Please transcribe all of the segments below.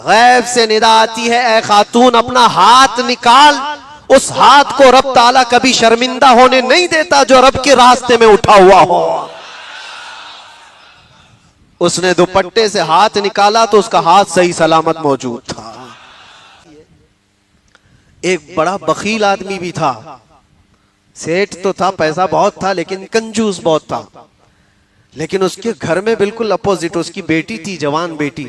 गैब से निदा आती है, ऐ खातून अपना हाथ निकाल। उस हाथ को रब ताला कभी शर्मिंदा होने नहीं देता जो रब के रास्ते में उठा हुआ हो। उसने दुपट्टे से हाथ निकाला तो उसका हाथ सही सलामत मौजूद था। एक बड़ा बखील आदमी भी था, सेठ तो था, पैसा बहुत था, लेकिन कंजूस बहुत था। लेकिन उसके घर में बिल्कुल अपोजिट उसकी बेटी थी, जवान बेटी।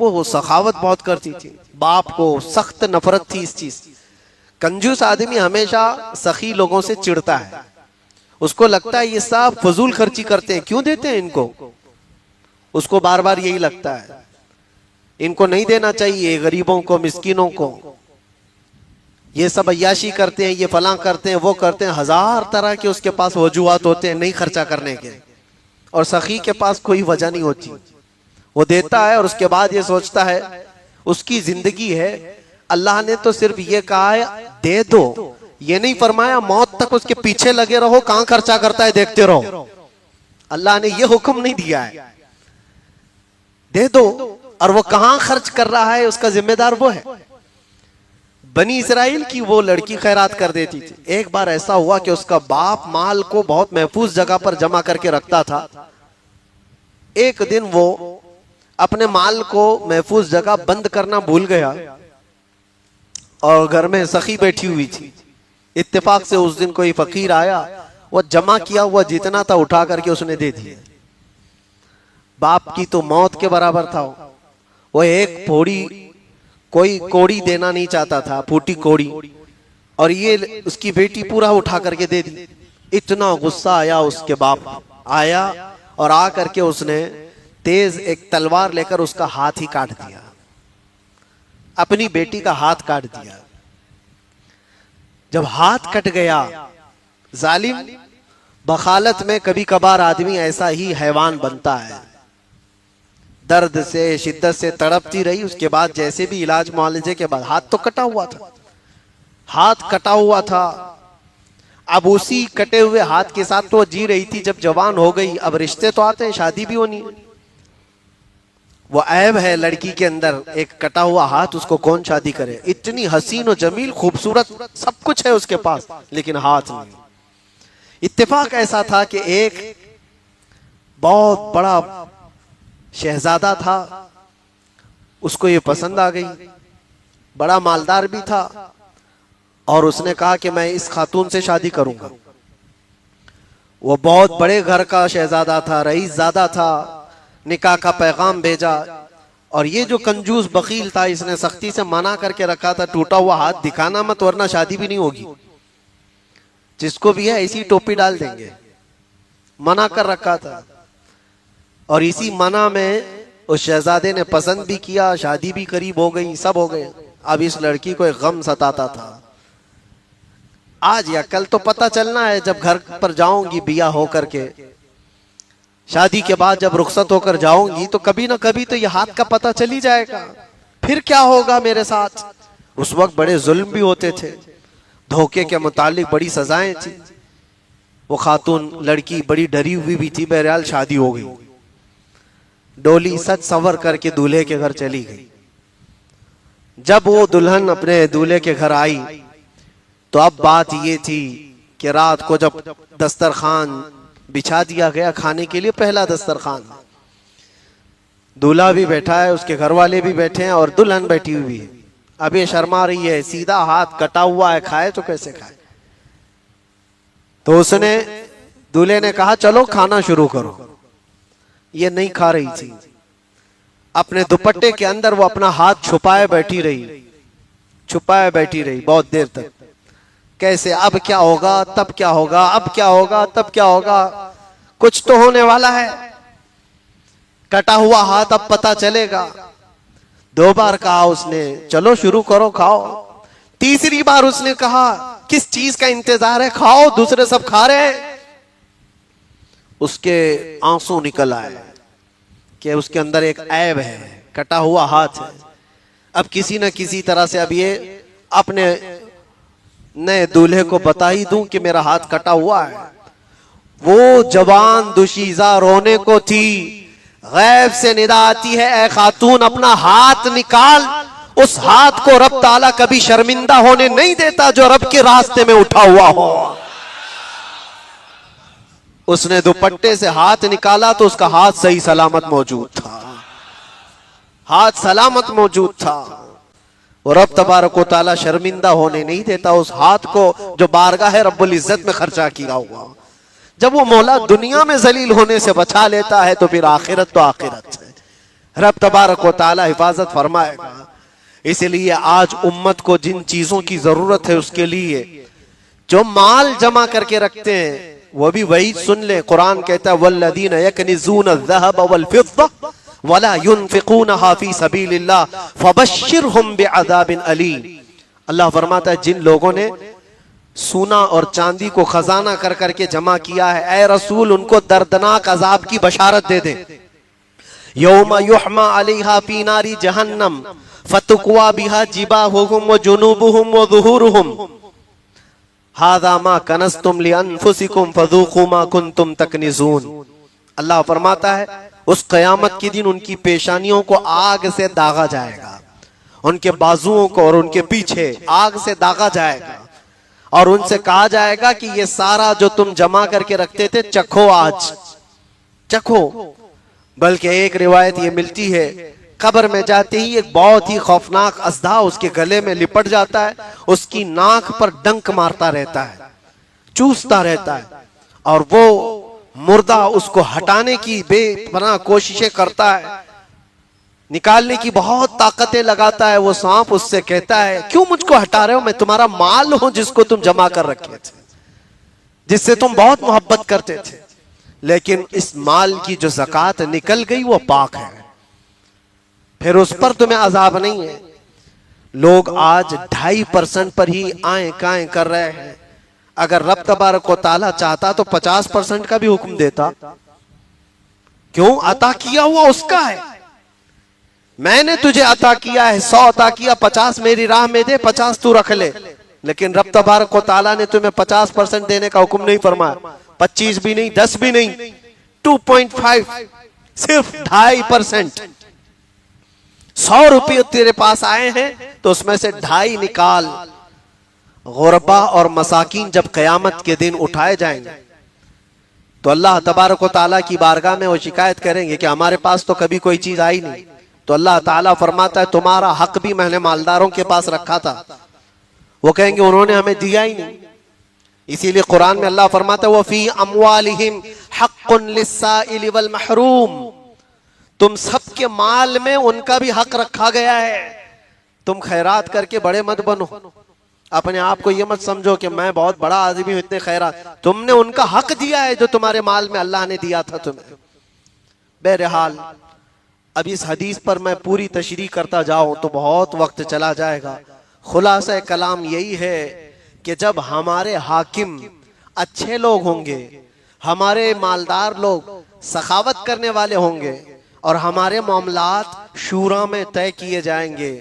वो सखावत बहुत करती थी, बाप को सख्त नफरत थी इस चीज। कंजूस आदमी हमेशा सखी लोगों से चिढ़ता है, उसको लगता है ये सब फजूल खर्ची करते हैं, क्यों देते हैं इनको। उसको बार बार यही लगता है, इनको नहीं देना चाहिए, गरीबों को, मिस्किनों को। ये सब अय्याशी करते हैं, ये फलां करते हैं, वो करते हैं। हजार तरह के उसके पास वजूहात होते हैं नहीं खर्चा करने के, और सखी के पास कोई वजह नहीं होती। वो देता है और उसके बाद ये सोचता है उसकी जिंदगी है, अल्लाह ने तो सिर्फ ये कहा है दे दो, ये नहीं फरमाया मौत तक उसके पीछे लगे रहो, कहां खर्चा करता है देखते रहो। अल्लाह ने ये हुक्म नहीं दिया है, दे दो। और वो कहां खर्च कर रहा है उसका जिम्मेदार वो है। बनी इसराइल की वो लड़की खैरात कर देती थी। एक बार ऐसा हुआ कि उसका बाप माल को बहुत महफूज जगह पर जमा करके रखता था। एक दिन वो अपने माल को महफूज जगह बंद करना भूल गया और घर में सखी बैठी हुई थी। इत्तेफाक से उस दिन कोई फकीर आया, वो जमा किया हुआ जितना था उठा करके उसने दे दिया। बाप की तो मौत के बराबर था। वो एक कोई कोड़ी देना नहीं चाहता था, फूटी कोड़ी, और ये उसकी बेटी पूरा उठा करके दे दी। इतना गुस्सा आया उसके बाप आया और आ करके उसने तेज एक तलवार लेकर उसका हाथ ही काट दिया, अपनी बेटी का हाथ काट दिया। जब हाथ कट गया, जालिम बखालत में कभी कभार आदमी ऐसा ही हैवान बनता है। दर्द से शिद्दत से तड़पती रही। उसके बाद जैसे भी इलाज मुआलजे के बाद, हाथ तो कटा हुआ था, हाथ कटा हुआ था। अब उसी कटे हुए हाथ के साथ तो वो जी रही थी। जब जवान हो गई, अब रिश्ते तो आते हैं, शादी भी होनी है। वो ऐब है लड़की के अंदर, एक कटा हुआ हाथ, उसको कौन शादी करे। इतनी हसीन और जमील खूबसूरत सब कुछ है उसके पास, लेकिन हाथ नहीं। इत्तेफाक ऐसा था कि एक बहुत बड़ा शहजादा था, उसको ये पसंद आ गई, बड़ा मालदार भी था, और उसने कहा कि मैं इस खातून से शादी करूंगा। वो बहुत बड़े घर का शहजादा था, रईस ज़ादा था। निकाह का पैगाम भेजा, और ये जो कंजूस बकील था, इसने सख्ती से मना करके रखा था, टूटा हुआ हाथ दिखाना मत वरना शादी भी नहीं होगी, जिसको भी है इसी टोपी डाल देंगे, मना कर रखा था। और इसी मना में उस शहजादे ने पसंद भी किया, शादी भी करीब हो गई, सब हो गए। अब इस लड़की को एक गम सताता था, आज या कल तो पता चलना है। जब घर पर जाऊंगी बिया हो करके, शादी के बाद जब रुखसत होकर जाऊंगी, तो कभी ना कभी तो ये हाथ का पता चल ही जाएगा, फिर क्या होगा मेरे साथ। उस वक्त बड़े जुल्म भी होते थे, धोखे के मुतालिक बड़ी सजाएं थी। वो खातून लड़की बड़ी डरी हुई भी थी। बहरहाल शादी हो गई, डोली सज संवर करके दूल्हे के घर चली गई। जब वो दुल्हन अपने दूल्हे के घर आई, तो अब बात ये थी कि रात को जब दस्तरखान बिछा दिया गया खाने के लिए, पहला दस्तरखान, दूल्हा भी बैठा है, उसके घर वाले भी बैठे हैं और दुल्हन बैठी हुई है। अब ये शर्मा रही है, सीधा हाथ कटा हुआ है, खाए तो कैसे खाए। तो उसने, दूल्हे ने कहा चलो खाना शुरू करो। ये नहीं खा रही थी, अपने दुपट्टे के अंदर वो अपना हाथ छुपाए बैठी रही, छुपाए बैठी रही बहुत देर तक। कैसे, अब क्या होगा, तब क्या होगा, अब क्या होगा, तब क्या होगा, कुछ तो होने वाला है, कटा हुआ हाथ अब पता चलेगा। 2 बार कहा उसने चलो शुरू करो खाओ। तीसरी बार उसने कहा किस चीज का इंतजार है, खाओ, दूसरे सब खा रहे हैं। उसके आंसू निकल आए कि उसके अंदर एक ऐब है, कटा हुआ हाथ है। अब किसी न किसी तरह से अब ये अपने नए दूल्हे को बता ही दूं कि मेरा हाथ कटा हुआ है। वो जवान दुशीजा रोने को थी, गैब से निदा आती है, ए खातून अपना हाथ निकाल। उस हाथ को रब ताला कभी शर्मिंदा होने नहीं देता जो रब के रास्ते में उठा हुआ हो। उसने दुपट्टे से हाथ निकाला तो उसका हाथ सही सलामत मौजूद था, हाथ सलामत मौजूद था। और रब तबारक व तआला शर्मिंदा होने नहीं देता उस हाथ को जो बारगाह रब्बुल इज्जत में खर्चा किया हुआ। जब वो मौला दुनिया में जलील होने से बचा लेता है तो फिर आखिरत तो आखिरत है, रब तबारक व तआला हिफाजत फरमाएगा। इसलिए आज उम्मत को जिन चीजों की जरूरत है उसके लिए जो माल जमा करके रखते हैं वो भी वही सुन ले। कुरान कहता है वल्लदीन यकनिज़ून अज़्ज़हब वल फिद्दा वला युनफ़िक़ूनहा फ़ी सबीलिल्लाह फ़बश्शिरहुम बिअज़ाबिन अलीम। अल्लाह फरमाता है जिन लोगों ने सोना और चांदी को खजाना कर करके जमा किया है, ऐ रसूल उनको दर्दनाक अजाब की बशारत दे दे। यौमा युहमा अलैहा फी नारी जहन्नम फतुक्वा बिहा जिबाहुहुम व जुनूबुहुम व ज़ुहूरुहुम हाज़ा मा कनज़्तुम लिअन्फुसिकुम फ़ज़ूक़ू मा कुन्तुम तकनिज़ून। अल्लाह फरमाता है उस क़यामत के दिन उनकी पेशानियों को आग से दागा जाएगा, उनके बाजुओं को और उनके पीछे आग से दागा जाएगा और उनसे कहा जाएगा कि ये सारा जो तुम जमा करके रखते थे चखो, आज चखो। बल्कि एक रिवायत ये मिलती है कब्र में जाते ही एक बहुत ही खौफनाक अज़दा उसके गले में लिपट जाता है, उसकी नाक पर डंक मारता रहता है, चूसता रहता है और वो मुर्दा उसको हटाने की बेपनाह कोशिशें करता है, निकालने की बहुत ताकतें लगाता है। वो सांप उससे कहता है क्यों मुझको हटा रहे हो, मैं तुम्हारा माल हूं जिसको तुम जमा कर रखे थे, जिससे तुम बहुत मोहब्बत करते थे, लेकिन इस माल की जो ज़कात निकल गई वो पाक है, फिर उस पर तुम्हें अजाब नहीं है। लोग आज 2.5% पर ही आए काएं कर रहे हैं। अगर रब तबारक व तआला चाहता तो 50% का भी हुक्म देता। क्यों? अता किया हुआ उसका है, मैंने तुझे अता किया है, 100 अता किया, 50 मेरी राह में दे, 50 तू रख ले। लेकिन रब तबारक व तआला ने तुम्हें 50% देने का हुक्म नहीं फरमाया, 25 भी नहीं, 10 भी नहीं, 2.5, सिर्फ 2.5%। 100 रुपये तेरे पास आए हैं तो उसमें से 2.5 निकाल। गुरबा और मसाकीन जब क़यामत के दिन उठाए जाएंगे तो अल्लाह तबारक व तआला की बारगाह में वो शिकायत करेंगे कि हमारे पास तो कभी कोई चीज आई नहीं। तो अल्लाह ताला फरमाता है तुम्हारा हक भी मैंने मालदारों के पास रखा था, वो कहेंगे उन्होंने हमें दिया ही नहीं। इसीलिए कुरान में अल्लाह फरमाता है वफी अमवालिहिम हक्कुन लिस्साइल वल महरूम, तुम सबके माल में उनका भी हक रखा गया है। तुम खैरात करके बड़े मत बनो, अपने आप को ये मत समझो कि मैं बहुत बड़ा आदमी हूं इतने खैरात, तुमने उनका हक दिया है जो तुम्हारे माल में अल्लाह ने दिया था तुम्हें। बहरहाल अब इस हदीस पर मैं पूरी तशरीह करता जाऊं तो बहुत वक्त चला जाएगा। खुलासा कलाम यही है कि जब हमारे हाकिम अच्छे लोग होंगे, हमारे मालदार लोग सखावत करने वाले होंगे और हमारे मामलात शूरा में तय किए जाएंगे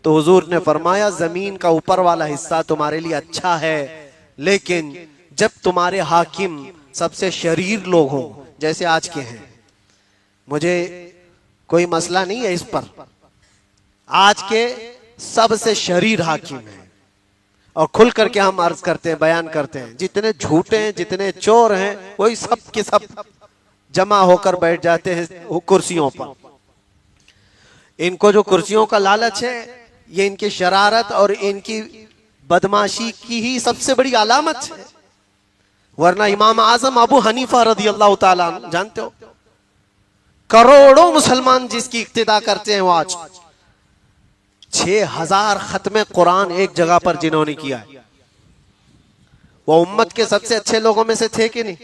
तो हुजूर ने फरमाया जमीन का ऊपर वाला हिस्सा तुम्हारे लिए अच्छा है, लेकिन जब तुम्हारे हाकिम सबसे शरीर लोग हों जैसे आज के हैं, मुझे कोई मसला नहीं है इस पर, आज के सबसे शरीर हाकिम हैं और खुल करके हम अर्ज करते हैं, बयान करते हैं, जितने झूठे हैं जितने चोर हैं वही सब के सब जमा होकर बैठ जाते हैं कुर्सियों पर। इनको जो कुर्सियों का लालच है ये इनकी शरारत और इनकी बदमाशी की ही सबसे बड़ी अलामत है। वरना इमाम आजम अबू हनीफा रज़ी अल्लाह ताला अन्हु जानते हो, करोड़ों मुसलमान जिसकी इक्तिदा करते हैं वो आज 6000 खत्मे कुरान एक जगह पर जिन्होंने किया है, वो उम्मत के सबसे अच्छे लोगों में से थे कि नहीं?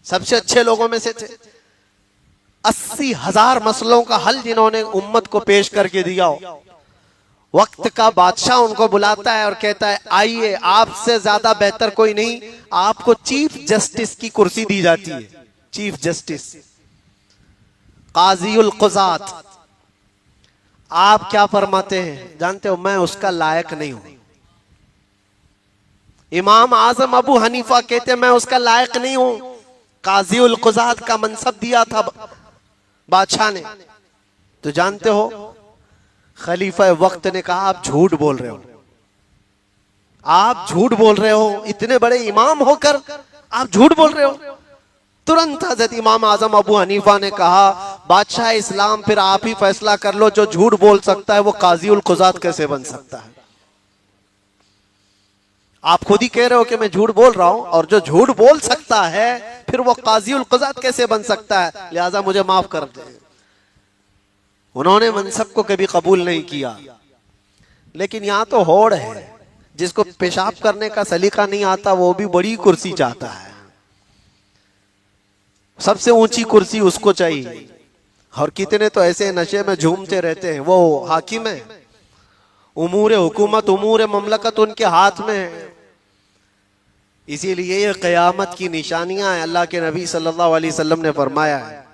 सबसे अच्छे लोगों में से थे। 80,000 मसलों का हल जिन्होंने उम्मत को पेश करके दिया हो। वक्त का बादशाह उनको बुलाता है और कहता है आइए, आपसे ज्यादा बेहतर कोई नहीं, आपको चीफ जस्टिस की कुर्सी दी जाती है। चीफ जस्टिस, काज़ीउल क़ुज़ात। आप क्या फरमाते हैं जानते हो? मैं उसका लायक नहीं हूं। इमाम आजम अबू हनीफा कहते हैं मैं उसका लायक नहीं हूं। काज़ीउल क़ुज़ात का मनसब दिया था बादशाह ने। तो जानते हो खलीफा वक्त ने कहा आप झूठ बोल रहे हो, आप झूठ बोल रहे हो, इतने बड़े इमाम होकर आप झूठ बोल रहे हो। तुरंत हजरत इमाम आजम अबू हनीफा ने कहा बादशाह इस्लाम फिर आप ही फैसला कर लो, जो झूठ बोल सकता है वो काजी उल कुजात कैसे बन सकता है? आप खुद ही कह रहे हो कि मैं झूठ बोल रहा हूं, और जो झूठ बोल सकता है फिर वो काजी उल कुजात कैसे बन सकता है? लिहाजा मुझे माफ कर दे। उन्होंने मनसब को कभी कबूल नहीं किया। लेकिन यहां तो होड़ है, जिसको पेशाब करने का सलीका नहीं आता वो भी बड़ी कुर्सी चाहता है, सबसे ऊंची कुर्सी उसको चाहिए। और कितने तो ऐसे नशे में झूमते रहते हैं, वो हाकिम है, उमूर हुकूमत उमूर ममलकत उनके हाथ में है। इसीलिए ये क़यामत की निशानियां हैं। अल्लाह के नबी सल्लल्लाहु अलैहि वसल्लम ने फरमाया है